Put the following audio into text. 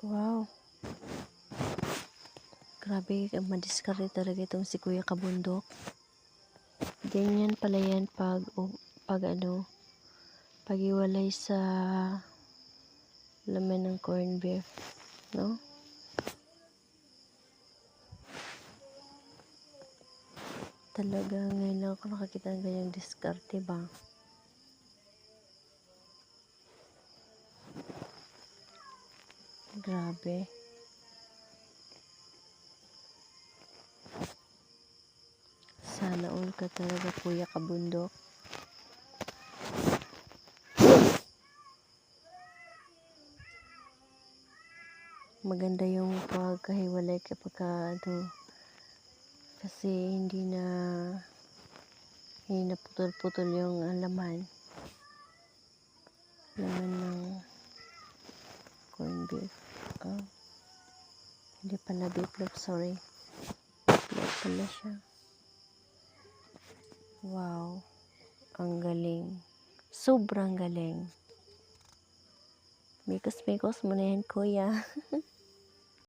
Wow. Grabe, madiskarte talaga itong si Kuya Kabundok. Ganyan pala yan pag pag-iwalay sa laman ng corned beef, no? Talaga ngayon lang ako nakakita ng ganyang diskarte ba? Grabe. Sana all ka talaga, Kuya Kabundok. Maganda yung pagkahiwalay kapag kasi hindi na putol-putol yung laman ng corned beef. Hindi pala beef loaf, sorry. Beef loaf pala siya. Wow, ang galing. Sobrang galing. Mikos-mikos mo na yan, kuya.